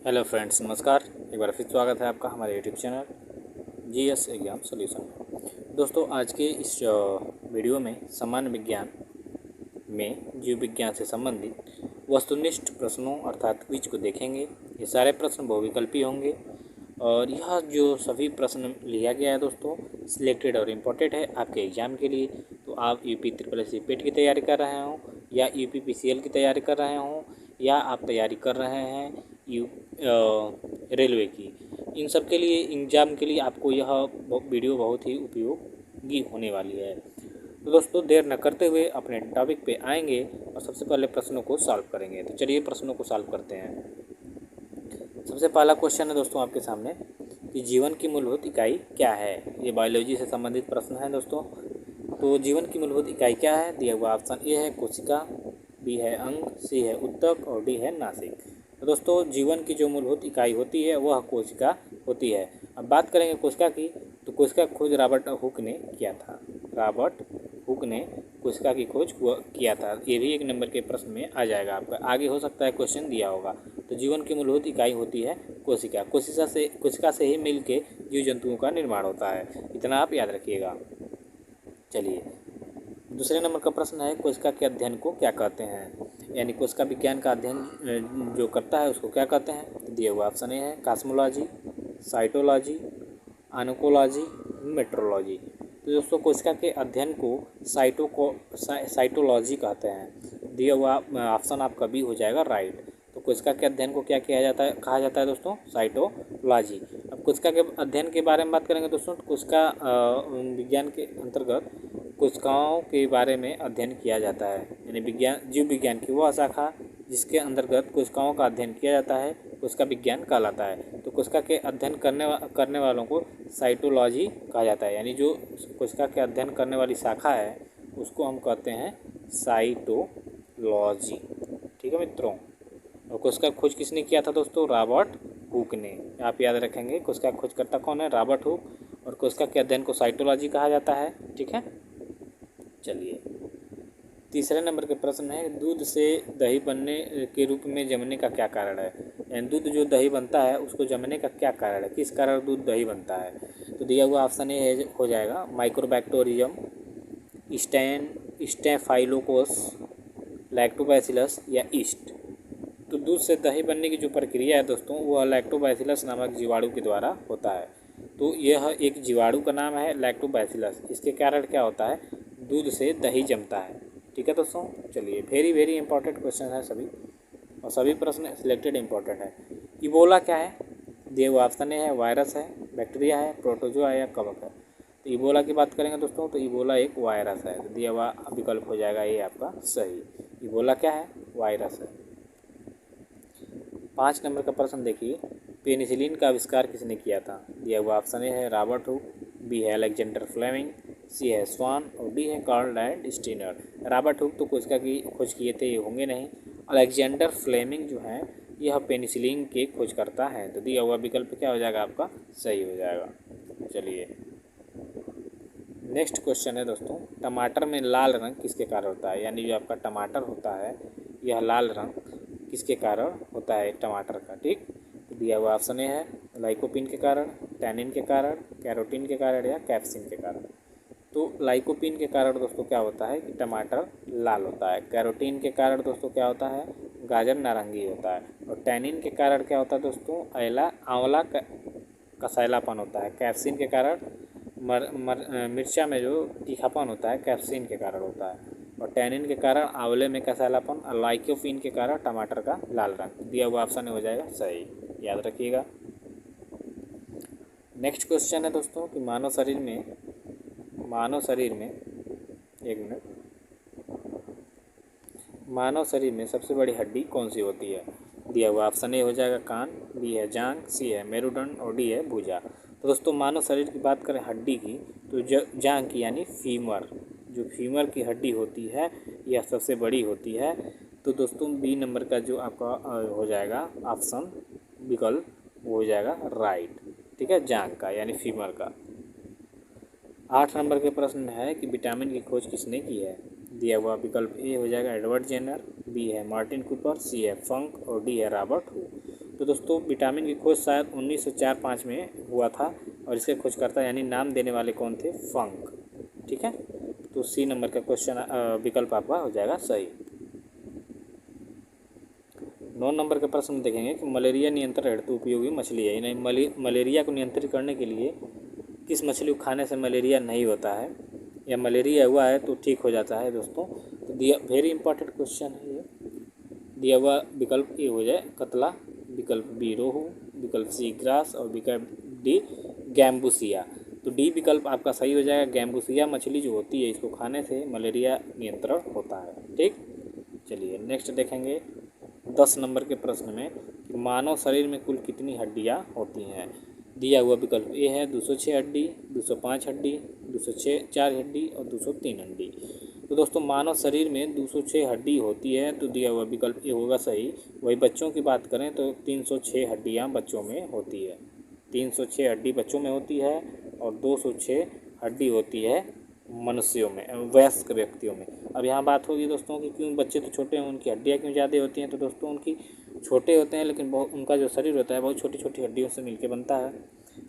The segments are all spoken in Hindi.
हेलो फ्रेंड्स, नमस्कार। एक बार फिर स्वागत है आपका हमारे YouTube channel GS exam solution में। दोस्तों, आज के इस वीडियो में सामान्य विज्ञान में जीव विज्ञान से संबंधित वस्तुनिष्ठ प्रश्नों अर्थात क्विज को देखेंगे। ये सारे प्रश्न बहुविकल्पी होंगे और यह जो सभी प्रश्न लिया गया है दोस्तों, सिलेक्टेड और इम्पोर्टेंट है आपके एग्ज़ाम के लिए। तो आप यूपी SSC पेट की तैयारी कर रहे हों या यूपी PCL की तैयारी कर रहे हों या आप तैयारी कर रहे हैं रेलवे की, इन सब के लिए एग्ज़ाम के लिए आपको यह वीडियो बहुत ही उपयोगी होने वाली है। तो दोस्तों, देर न करते हुए अपने टॉपिक पे आएंगे और सबसे पहले प्रश्नों को सॉल्व करेंगे। तो चलिए प्रश्नों को सॉल्व करते हैं। सबसे पहला क्वेश्चन है दोस्तों आपके सामने कि जीवन की मूलभूत इकाई क्या है। ये बायोलॉजी से संबंधित प्रश्न है दोस्तों। तो जीवन की मूलभूत इकाई क्या है? दिया हुआ ऑप्शन ए है कोशिका, बी है अंग, सी है उत्तक और डी है नासिक। तो दोस्तों, जीवन की जो मूलभूत इकाई होती है वह कोशिका होती है। अब बात करेंगे कोशिका की, तो कोशिका खोज रॉबर्ट हुक ने किया था। रॉबर्ट हुक ने कोशिका की खोज किया था। ये भी एक नंबर के प्रश्न में आ जाएगा आपका। आगे हो सकता है क्वेश्चन दिया होगा। तो जीवन की मूलभूत इकाई होती है कोशिका। कोशिका से ही मिल के जीव जंतुओं का निर्माण होता है। इतना आप याद रखिएगा। चलिए, दूसरे नंबर का प्रश्न है कोशिका के अध्ययन को क्या कहते हैं, यानी कोशिका विज्ञान का अध्ययन जो करता है उसको क्या कहते हैं। दिए हुआ ऑप्शन ए है कॉस्मोलॉजी, साइटोलॉजी, आनुकोलॉजी, मेट्रोलॉजी। तो दोस्तों, कोशिका के अध्ययन को साइटोलॉजी कहते हैं। दिया हुआ ऑप्शन आपका बी हो जाएगा राइट। तो कोशिका के अध्ययन को क्या किया जाता है, कहा जाता है दोस्तों, साइटोलॉजी। अब कोशिका के अध्ययन के बारे में बात करेंगे दोस्तों। कोशिका विज्ञान के अंतर्गत कोशिकाओं के बारे में अध्ययन किया जाता है, यानी जीव विज्ञान की वह शाखा जिसके अंतर्गत कोशिकाओं का अध्ययन किया जाता है कोशिका विज्ञान कहलाता है। तो कोशिका के अध्ययन करने वालों को साइटोलॉजी कहा जाता है, यानी जो कोशिका के अध्ययन करने वाली शाखा है उसको हम कहते हैं साइटोलॉजी। ठीक है मित्रों। और कोशिका खोज किसने किया था दोस्तों? रॉबर्ट हुक ने। आप याद रखेंगे, कोशिका खोजकर्ता कौन है? Robert hook. और कोशिका के अध्ययन को साइटोलॉजी कहा जाता है। ठीक है। चलिए, तीसरे नंबर के प्रश्न है दूध से दही बनने के रूप में जमने का क्या कारण है, यानी दूध जो दही बनता है उसको जमने का क्या कारण है, किस कारण दूध दही बनता है। तो दिया हुआ ऑप्शन ए हो जाएगा माइक्रोबैक्टीरियम, स्टेफाइलोकोकस, लैक्टोबैसिलस या ईस्ट। तो दूध से दही बनने की जो प्रक्रिया है दोस्तों वह लैक्टोबैसिलस नामक जीवाणु के द्वारा होता है। तो यह एक जीवाणु का नाम है लैक्टोबैसिलस। इसके कारण क्या होता है, दूध से दही जमता है। ठीक है दोस्तों। चलिए, वेरी इंपॉर्टेंट क्वेश्चन है सभी, और सभी प्रश्न सिलेक्टेड इंपॉर्टेंट है। इबोला क्या है? दिए हुए ऑप्शन ए है वायरस है, बैक्टीरिया है, प्रोटोजोआ है या कवक है। तो इबोला की बात करेंगे दोस्तों, तो इबोला एक वायरस है। तो दिया हुआ विकल्प हो जाएगा ये आपका सही। इबोला क्या है? वायरस है। 5 नंबर का प्रश्न देखिए, पेनिसिलिन का आविष्कार किसने किया था। दिया हुआ ऑप्शन ए है रॉबर्ट हुक, बी है अलेक्जेंडर फ्लेमिंग, सी है स्वान और डी है Karl Landsteiner. Robert Hooke तो कोशिका की खोज किए थे, ये होंगे नहीं। अलेक्जेंडर फ्लेमिंग जो है यह पेनिसिलिन के खोजकर्ता हैं। तो दिया हुआ विकल्प क्या हो जाएगा आपका? सही हो जाएगा। चलिए, नेक्स्ट क्वेश्चन है दोस्तों, टमाटर में लाल रंग किसके कारण होता है, यानी जो आपका टमाटर होता है यह लाल रंग किसके कारण होता है टमाटर का। ठीक। तो दिया हुआ ऑप्शन ए है लाइकोपिन के कारण, टैनिन के कारण, कैरोटीन के कारण या कैप्सिन के कारण। तो लाइकोपिन के कारण दोस्तों क्या होता है कि टमाटर लाल होता है। कैरोटीन के कारण दोस्तों क्या होता है, गाजर नारंगी होता है। और टैनिन के कारण क्या होता है दोस्तों, आंवला कसैलापन होता है। कैप्सिन के कारण मिर्चा में जो तीखापन होता है कैप्सिन के कारण होता है। और टैनिन के कारण आंवले में कसैलापन, और लाइकोपिन के कारण टमाटर का लाल रंग। दिया हुआ ऑप्शन हो जाएगा सही, याद रखिएगा। नेक्स्ट क्वेश्चन है दोस्तों कि मानव शरीर में सबसे बड़ी हड्डी कौन सी होती है। दिया हुआ ऑप्शन ए हो जाएगा कान, बी है जांघ, सी है मेरुदंड और डी है भुजा। तो दोस्तों, मानव शरीर की बात करें हड्डी की, तो जांघ की यानी फीमर, जो फीमर की हड्डी होती है यह सबसे बड़ी होती है। तो दोस्तों, बी नंबर का जो आपका हो जाएगा ऑप्शन विकल्प वो हो जाएगा राइट। ठीक है, जांघ का यानी फीमर का। 8 नंबर के प्रश्न है कि विटामिन की खोज किसने की है। दिया हुआ विकल्प ए हो जाएगा एडवर्ड जेनर, बी है मार्टिन कूपर, सी है फंक और डी है रॉबर्ट हुक। तो दोस्तों विटामिन की खोज शायद 1904-5 में हुआ था और इसके खोजकर्ता यानी नाम देने वाले कौन थे? फंक। ठीक है, तो सी नंबर का क्वेश्चन विकल्प आपका हो जाएगा सही। 9 नंबर के प्रश्न देखेंगे कि मलेरिया नियंत्रण हेतु उपयोगी मछली है, यानी मलेरिया को नियंत्रित करने के लिए किस मछली को खाने से मलेरिया नहीं होता है या मलेरिया हुआ है तो ठीक हो जाता है दोस्तों। तो दिया वेरी इंपॉर्टेंट क्वेश्चन है ये। दिया हुआ विकल्प ए हो जाए कतला, विकल्प बी रोहू, विकल्प सी ग्रास और विकल्प डी गैम्बूसिया। तो डी विकल्प आपका सही हो जाएगा। गैम्बूसिया मछली जो होती है इसको खाने से मलेरिया नियंत्रण होता है। ठीक, चलिए नेक्स्ट देखेंगे 10 नंबर के प्रश्न में कि मानव शरीर में कुल कितनी हड्डियां होती हैं। दिया हुआ विकल्प ए है 206 हड्डी, 205 हड्डी, 204 हड्डी और 203 हड्डी। तो दोस्तों मानव शरीर में 206 हड्डी होती है, तो दिया हुआ विकल्प ए होगा सही। वही बच्चों की बात करें तो 306 हड्डियां बच्चों में होती है। 306 हड्डी बच्चों में होती है और 206 हड्डी होती है मनुष्यों में, वयस्क व्यक्तियों में। अब यहाँ बात होगी दोस्तों कि क्यों बच्चे तो छोटे हैं उनकी हड्डियाँ क्यों ज़्यादा होती हैं। तो दोस्तों उनकी छोटे होते हैं लेकिन बहुत उनका जो शरीर होता है बहुत छोटी छोटी हड्डियों से मिलकर बनता है,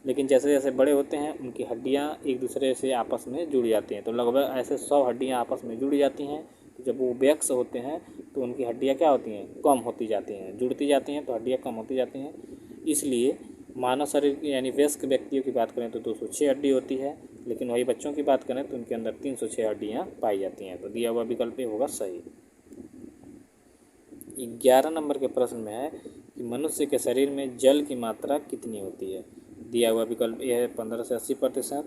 लेकिन जैसे जैसे बड़े होते हैं उनकी हड्डियाँ एक दूसरे से आपस में जुड़ जाती हैं। तो लगभग ऐसे 100 हड्डियाँ आपस में जुड़ जाती हैं। तो जब वो वयस्क होते हैं तो उनकी हड्डियाँ क्या होती हैं? कम होती जाती हैं, जुड़ती जाती हैं तो हड्डियाँ कम होती जाती हैं। इसलिए मानव शरीर की यानी वयस्क व्यक्तियों की बात करें तो 206 हड्डी होती है, लेकिन वही बच्चों की बात करें तो उनके अंदर 306 हड्डियाँ पाई जाती हैं। तो दिया हुआ विकल्प होगा सही। 11 नंबर के प्रश्न में है कि मनुष्य के शरीर में जल की मात्रा कितनी होती है। दिया हुआ विकल्प ए है 15 से 80%,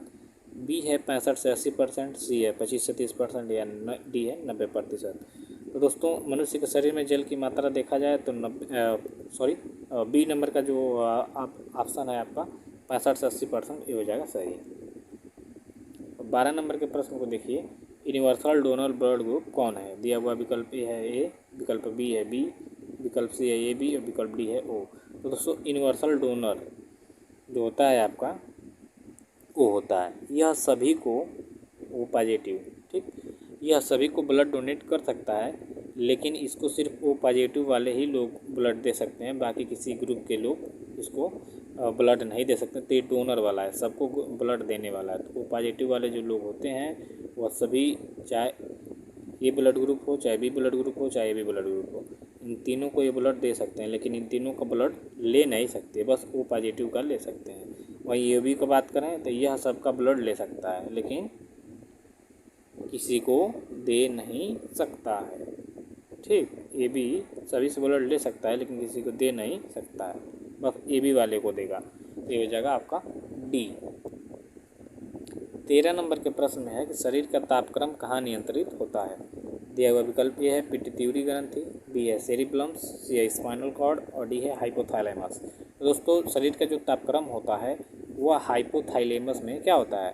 बी है 65 से 80%, सी है 25 से 30% या डी है 90%। तो दोस्तों मनुष्य के शरीर में जल की मात्रा देखा जाए तो बी नंबर का जो ऑप्शन है आपका 65 से 80% ये हो जाएगा सही। 12 नंबर के प्रश्न को देखिए, यूनिवर्सल डोनर ब्लड ग्रुप कौन है। दिया हुआ विकल्प ए है ए, विकल्प बी है बी, विकल्प सी है ए बी और विकल्प डी है ओ। तो दोस्तों यूनिवर्सल डोनर जो होता है आपका वो होता है यह सभी को ओ पॉजिटिव, ठीक, यह सभी को ब्लड डोनेट कर सकता है, लेकिन इसको सिर्फ ओ पॉजिटिव वाले ही लोग ब्लड दे सकते हैं, बाकी किसी ग्रुप के लोग इसको ब्लड नहीं दे सकते। तो ये डोनर वाला है, सबको ब्लड देने वाला है। तो ओ पॉजिटिव वाले जो लोग होते हैं वह सभी, चाहे ये ब्लड ग्रुप हो, चाहे बी ब्लड ग्रुप हो, चाहे ए बी ब्लड ग्रुप हो, इन तीनों को ये ब्लड दे सकते हैं, लेकिन इन तीनों का ब्लड ले नहीं सकते, बस ओ पॉजिटिव का ले सकते हैं। वहीं ए बी की बात करें तो यह सबका ब्लड ले सकता है लेकिन किसी को दे नहीं सकता है। ठीक, ए बी सभी से ब्लड ले सकता है लेकिन किसी को दे नहीं सकता है, बस ए बी वाले को देगा। ये हो जाएगा आपका डी। 13 नंबर के प्रश्न में है कि शरीर का तापक्रम कहाँ नियंत्रित होता है। दिया हुआ विकल्प ए है पिट्यूटरी ग्रंथि, बी है सेरिब्लम्स, सी है स्पाइनल कॉर्ड और डी है हाइपोथैलेमस। तो दोस्तों शरीर का जो तापक्रम होता है वह हाइपोथैलेमस में क्या होता है?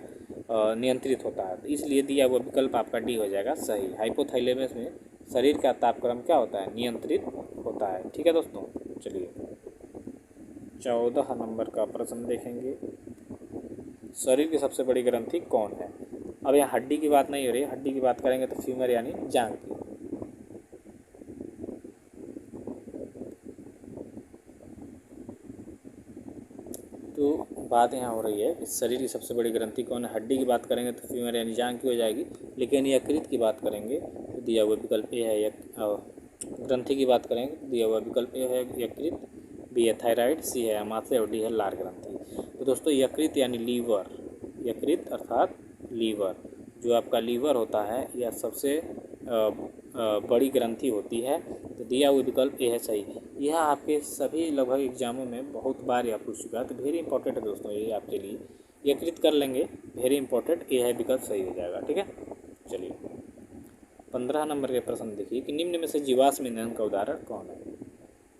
नियंत्रित होता है। तो इसलिए दिया हुआ विकल्प आपका डी हो जाएगा सही। हाइपोथैलेमस में शरीर का तापक्रम क्या होता है? नियंत्रित होता है। ठीक है दोस्तों, चलिए 14 नंबर का प्रश्न देखेंगे, शरीर की सबसे बड़ी ग्रंथि कौन है। अब यहाँ हड्डी की बात नहीं हो रही, हड्डी की बात करेंगे तो फीमर यानी जांघ की। तो बात यहाँ हो रही है कि शरीर की सबसे बड़ी ग्रंथि कौन है। हड्डी की बात करेंगे तो फीमर यानी जांघ की हो जाएगी, लेकिन यकृत की बात करेंगे तो दिया हुआ विकल्प ए है ग्रंथि की बात करेंगे तो दिया हुआ विकल्प ए है यकृत, बी है थायराइड, सी है अमाशय और डी है लार ग्रंथि। तो दोस्तों यकृत यानी लीवर, यकृत अर्थात लीवर, जो आपका लीवर होता है यह सबसे बड़ी ग्रंथि होती है। तो दिया हुआ विकल्प ए है सही। यह आपके सभी लगभग एग्जामों में बहुत बार यह पूछ चुका है, तो वेरी इंपॉर्टेंट है दोस्तों ये आपके लिए। यकृत कर लेंगे, वेरी इंपॉर्टेंट, ए है विकल्प सही हो जाएगा। ठीक है, चलिए 15 नंबर के प्रश्न देखिए कि निम्न में से जीवाश्म ईंधन का उदाहरण कौन है।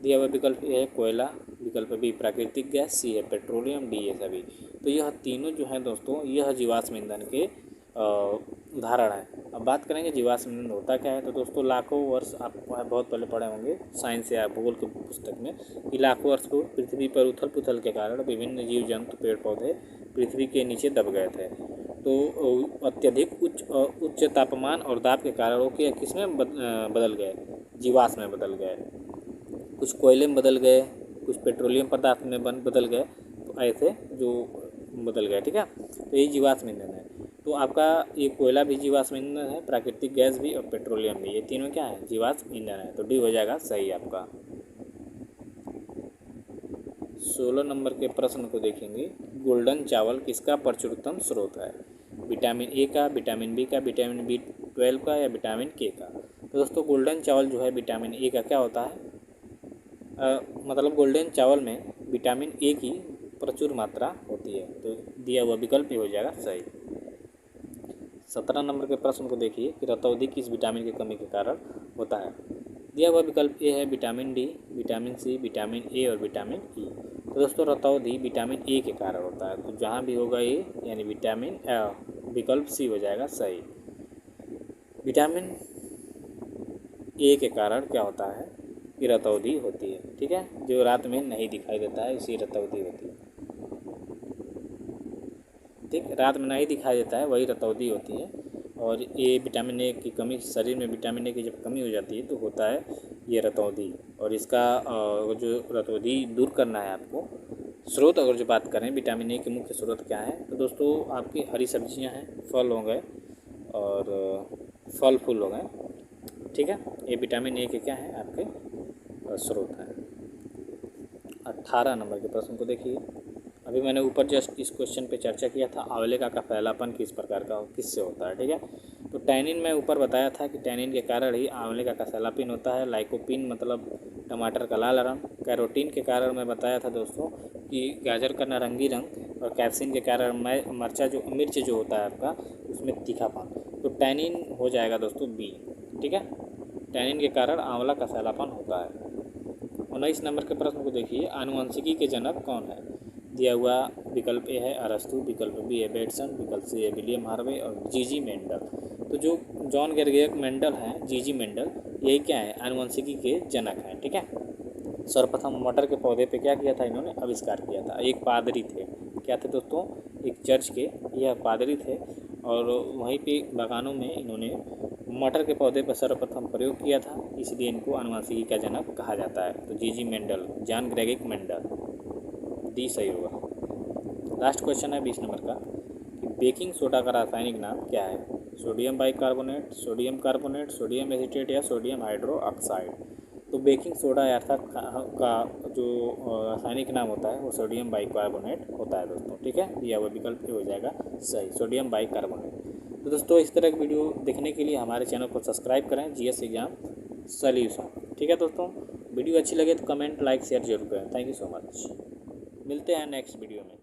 दिया हुआ विकल्प ए है कोयला, विकल्प बी प्राकृतिक गैस, सी है पेट्रोलियम, डी है सभी। तो यह तीनों जो हैं दोस्तों यह जीवाश्म ईंधन के उदाहरण है। अब बात करेंगे जीवाश्म ईंधन होता क्या है। तो दोस्तों लाखों वर्ष आप बहुत पहले पढ़े होंगे साइंस या भूगोल की पुस्तक में कि लाखों वर्ष पूर्व पृथ्वी पर उथल पुथल के कारण विभिन्न जीव जंतु पेड़ पौधे पृथ्वी के नीचे दब गए थे। तो अत्यधिक उच्च तापमान और दाब के कारण वो किस में बदल गए? जीवाश्म में बदल गए। कुछ कोयले में बदल गए, कुछ पेट्रोलियम पदार्थ में बदल गए, तो ऐसे जो बदल गए, ठीक है। तो ये जीवाश्म ईंधन है। तो आपका ये कोयला भी जीवाश्म ईंधन है, प्राकृतिक गैस भी और पेट्रोलियम भी, ये तीनों क्या है, जीवाश्म ईंधन है। तो डी हो जाएगा सही आपका। 16 नंबर के प्रश्न को देखेंगे। गोल्डन चावल किसका प्रचुरतम स्रोत है? विटामिन ए का, विटामिन बी का, विटामिन B12 का या विटामिन के का? तो दोस्तों गोल्डन चावल जो है विटामिन ए का क्या होता है, मतलब गोल्डन चावल में विटामिन ए की प्रचुर मात्रा होती है। तो दिया हुआ विकल्प ही हो जाएगा सही। 17 नंबर के प्रश्न को देखिए कि रतौंधी किस विटामिन की कमी के कारण होता है? दिया हुआ विकल्प ए है vitamin D, vitamin C, vitamin A और विटामिन ई। तो दोस्तों रतौंधी विटामिन ए के कारण होता है। तो जहाँ भी होगा ए यानी विटामिन विकल्प सी हो जाएगा सही। विटामिन ए के कारण क्या होता है कि रतौंधी होती है, ठीक है। जो रात में नहीं दिखाई देता है इसी रतौंधी होती है, ठीक। रात में नहीं दिखाई देता है वही रतौंधी होती है। और ये विटामिन ए की कमी, शरीर में विटामिन ए की जब कमी हो जाती है तो होता है ये रतौंधी। और इसका जो रतौंधी दूर करना है आपको, स्रोत अगर जो बात करें विटामिन ए के मुख्य स्रोत क्या है, तो दोस्तों आपकी हरी सब्जियां हैं, फल हो गए और फल फूल हो गए, ठीक है। ये विटामिन ए के क्या हैं, आपके स्रोत हैं। 18 नंबर के प्रश्न को देखिए। अभी मैंने ऊपर जस्ट इस क्वेश्चन पे चर्चा किया था, आंवले का फैलापन किस प्रकार का किससे होता है, ठीक है। तो टैनिन में ऊपर बताया था कि टैनिन के कारण ही आंवले का फैलापन होता है। लाइकोपीन मतलब टमाटर का लाल रंग, कैरोटीन के कारण मैं बताया था दोस्तों कि गाजर का नारंगी रंग, और कैप्सिन के कारण मिर्च जो होता है आपका उसमें तीखापन। तो टैनिन हो जाएगा दोस्तों बी, ठीक है। टैनिन के कारण आंवला का फैलापन होता है। 19 नंबर के प्रश्न को देखिए। आनुवंशिकी के जनक कौन है? दिया हुआ विकल्प ए है अरस्तु, विकल्प बी है बेटसन, विकल्प सी है विलियम हार्वे और जीजी मेंडल। तो जो जॉन गेर्ग मेंडल हैं, जीजी मेंडल, यही क्या है, आनुवंशिकी के जनक हैं, ठीक है। सर्वप्रथम मटर के पौधे पे क्या किया था इन्होंने, आविष्कार किया था। एक पादरी थे, क्या थे दोस्तों, एक चर्च के यह पादरी थे, और वहीं पे बागानों में इन्होंने मटर के पौधे पर सर्वप्रथम प्रयोग किया था, इसलिए इनको आनुवंशिकी का जनक कहा जाता है। तो जीजी मेंडल, जॉन ग्रेगिक मेंडल, डी सही होगा। लास्ट क्वेश्चन है 20 नंबर का कि बेकिंग सोडा का रासायनिक नाम क्या है? Sodium bicarbonate, sodium carbonate, sodium acetate या सोडियम हाइड्रोक्साइड। तो बेकिंग सोडा अर्थात का जो रासायनिक नाम होता है वो सोडियम बाइकार्बोनेट होता है दोस्तों, ठीक है। दिया हुआ विकल्प हो जाएगा सही, सोडियम बाइकार्बोनेट। तो दोस्तों इस तरह की वीडियो देखने के लिए हमारे चैनल को सब्सक्राइब करें, जीएस एग्जाम सॉल्यूशन, ठीक है दोस्तों। वीडियो अच्छी लगे तो कमेंट लाइक शेयर जरूर करें। Thank you so much. मिलते हैं नेक्स्ट वीडियो में।